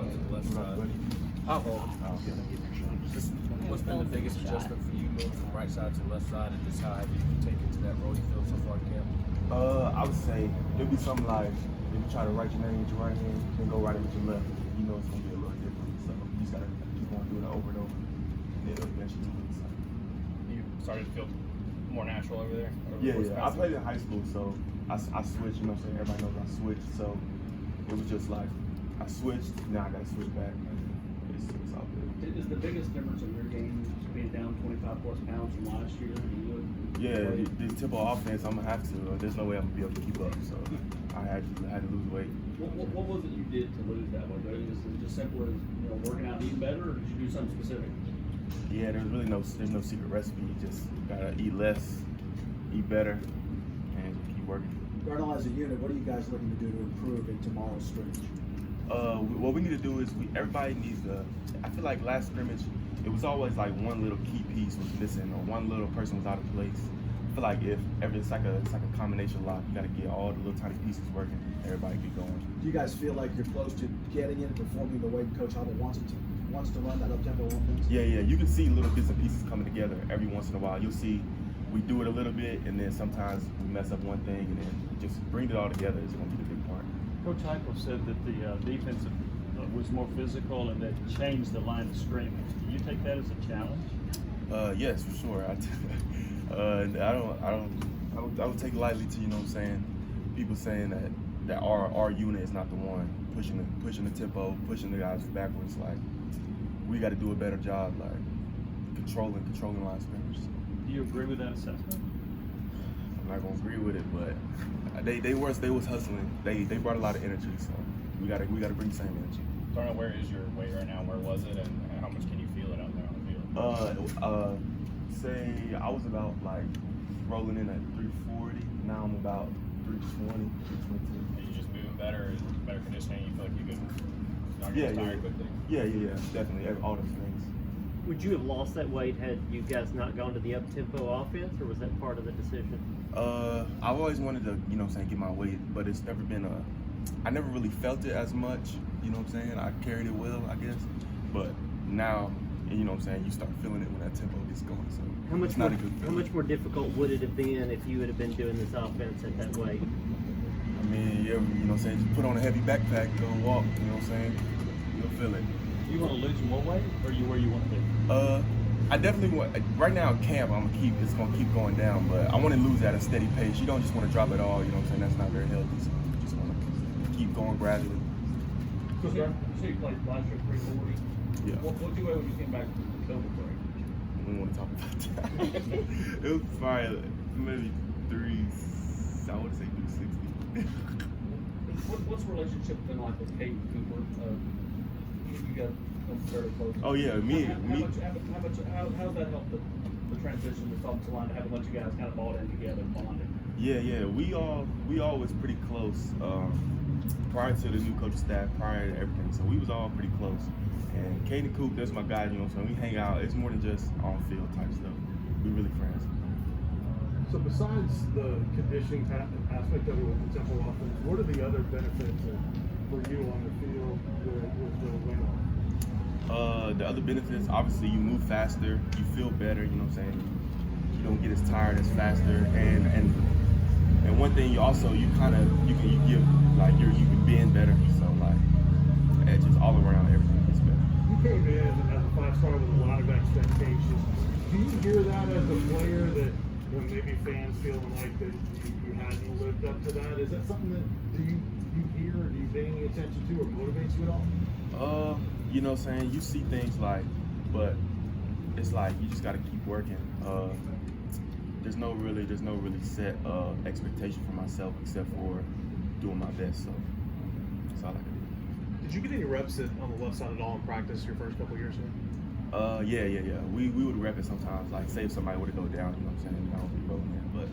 out to the left side. Just what's been the biggest adjustment for you moving from right side to left side, and just how have you taken to that role you feel so far in camp? I would say it'd be something like if you try to write your name with your right hand, then go write it with your left. You know it's gonna be a little different. So you just gotta keep on doing it over and over. And it'll eventually do it. So. You started to feel more natural over there? Yeah. I played in high school, so I switched. You know what I'm saying? Everybody knows I switched. So it was just like I switched. Now I gotta switch back. It's all good. Is the biggest difference in your game being down 25 plus pounds from last year? Yeah, this tempo offense, I'm gonna have to. There's no way I'm gonna be able to keep up. So I had to lose weight. What was it you did to lose that weight? Is it just simple as working out, eating better, or did you do something specific? Yeah, there's no secret recipe. You just gotta eat less, eat better, and keep working. Darnell, as a unit, what are you guys looking to do to improve in tomorrow's scrimmage? What we need to do is everybody needs to. I feel like last scrimmage, it was always like one little key piece was missing or one little person was out of place. I feel like it's like a combination lock. You got to get all the little tiny pieces working. Everybody get going. Do you guys feel like you're close to getting it, performing the way Coach Hubble wants to run that up-tempo offense? Yeah. You can see little bits and pieces coming together every once in a while. You'll see we do it a little bit, and then sometimes we mess up one thing, and then just bring it all together is going to be the big part. Coach Heupel said that the defensive was more physical and that changed the line of scrimmage. Do you take that as a challenge? Yes, for sure. I don't take it lightly to, you know what I'm saying, people saying that our unit is not the one pushing the tempo, pushing the guys backwards. Like, we got to do a better job, like controlling line scrimmage. Do you agree with that assessment? I'm not gonna agree with it, but they was hustling. They brought a lot of energy, so we gotta bring the same energy. Darnell, where is your weight right now? Where was it, and how much can you feel it out there on the field? Say I was about like rolling in at 340. Now I'm about 320, 322. Are you just moving better? Is it better conditioning? You feel like you could not get tired quickly? Yeah, definitely. All those things. Would you have lost that weight had you guys not gone to the up-tempo offense, or was that part of the decision? I've always wanted to, you know what I'm saying, get my weight, but it's never been I never really felt it as much, you know what I'm saying? I carried it well, I guess, but now, you know what I'm saying, you start feeling it when that tempo gets going, so it's not a good feeling. How much more difficult would it have been if you would have been doing this offense at that weight? I mean, yeah, you know what I'm saying, just put on a heavy backpack, go walk, you know what I'm saying, you'll feel it. Do you want to lose more weight, or are you where you want to be? I definitely want. Right now in camp, it's gonna keep going down, but I want to lose at a steady pace. You don't just want to drop it all. You know what I'm saying? That's not very healthy. So you just want to keep going gradually. So you played last year 340. Yeah. What did you weigh when you came back from the COVID break? We don't want to talk about that. It was probably maybe I would say 360. What's the relationship been like with Kate Cooper? You got fairly close. Oh yeah, How's that helped the transition to offensive line to have a bunch of guys kind of bought in together and bonded? Yeah. We all was pretty close prior to the new coaching staff, prior to everything. So we was all pretty close. And Caden Coop, that's my guy. You know, so we hang out. It's more than just on field type stuff. We really friends. So besides the conditioning aspect of it with the tempo offense, what are the other benefits for you on the field with the win off? The other benefits, obviously, you move faster, you feel better. You know what I'm saying? You don't get as tired as faster, and one thing you can bend better. So like, it's just all around everything gets better. You came in as a 5-star with a lot of expectations. Do you hear that as a player that maybe fans feeling like that you hadn't lived up to that? Is that something that you hear or do you pay any attention to or motivates you at all? You know what I'm saying? You see things like, but it's like you just gotta keep working. There's no really set expectation for myself except for doing my best. So that's all I can do. Did you get any reps on the left side at all in practice your first couple years here? Yeah. We would rep it sometimes, like say if somebody would go down, you know what I'm saying? I don't be rolling in, but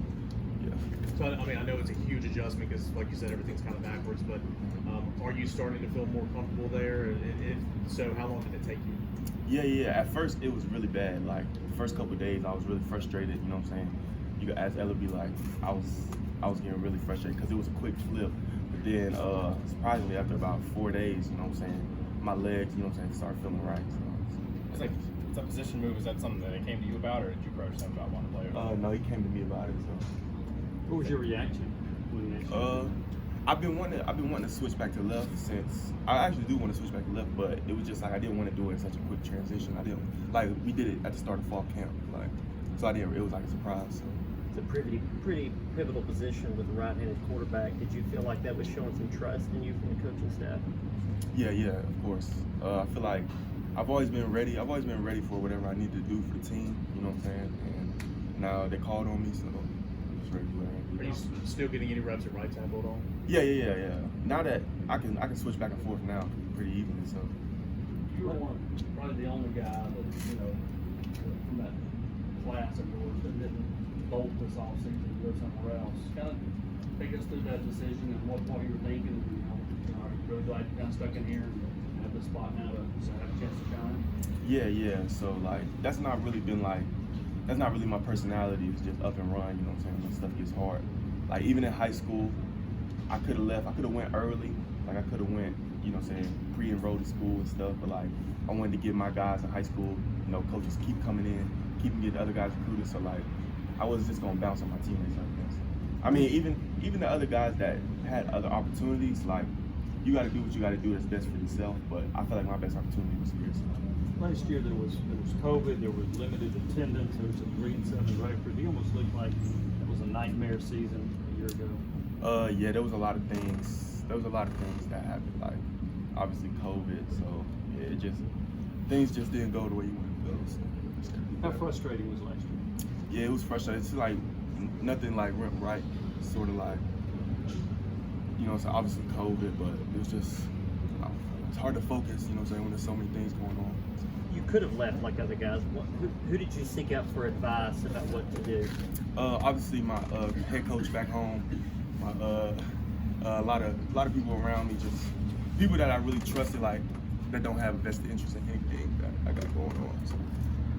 yeah. So I mean, I know it's a huge adjustment because, like you said, everything's kind of backwards. But are you starting to feel more comfortable there? And if so, how long did it take you? Yeah. At first, it was really bad. Like the first couple of days, I was really frustrated. You know what I'm saying? You could ask Ella, be like, I was getting really frustrated because it was a quick flip. But then, surprisingly, after about 4 days, you know what I'm saying, my legs, you know what I'm saying, start feeling right. So, It's like it's a position move. Is that something that they came to you about, or did you approach them about wanting to play? no, he came to me about it. So, What was your reaction when they said I've been wanting to switch back to left since I actually do want to switch back to left, but it was just like I didn't want to do it in such a quick transition. I didn't like we did it at the start of fall camp, like so I didn't. It was like a surprise. So. It's a pretty pivotal position with the right-handed quarterback. Did you feel like that was showing some trust in you from the coaching staff? Yeah, of course. I feel like I've always been ready. I've always been ready for whatever I need to do for the team. You know what I'm saying? And now they called on me, so I'm just ready to do it. Are you still getting any reps at right tackle at all? Yeah. Now that I can switch back and forth now pretty evenly. So. You were probably the only guy that, you know, from that class of yours that didn't bolt this offseason and go somewhere else. Kind of take us through that decision and what you were thinking. And, you know, are you really glad you kind of stuck in here and have this spot now to have a chance to shine? Yeah. So like that's not really my personality. It's just up and run. You know what I'm saying? When stuff gets hard. Like even in high school, I could have left. I could have went early. Like I could have went, you know what I'm saying, pre-enrolled to school and stuff. But like I wanted to give my guys in high school, you know, coaches keep coming in, keep getting other guys recruited. So like I wasn't just gonna bounce on my teammates like this. I mean, even the other guys that had other opportunities, like you got to do what you got to do that's best for yourself. But I feel like my best opportunity was here. So. last year there was COVID, there was limited attendance, there was a 3-7 record. It almost looked like it was a nightmare season a year ago. Yeah, there was a lot of things. There was a lot of things that happened, like obviously COVID. So yeah, things just didn't go the way you wanted to go. So, How frustrating was last year? Yeah, it was frustrating. It's like nothing like went right. Sort of like, you know, it's obviously COVID, but it was just it's hard to focus. You know what I'm saying, when there's so many things going on. You could have left like other guys. Who did you seek out for advice about what to do? Obviously my head coach back home, a lot of people around me, just people that I really trusted, like that don't have a vested interest in anything that I got going on. So.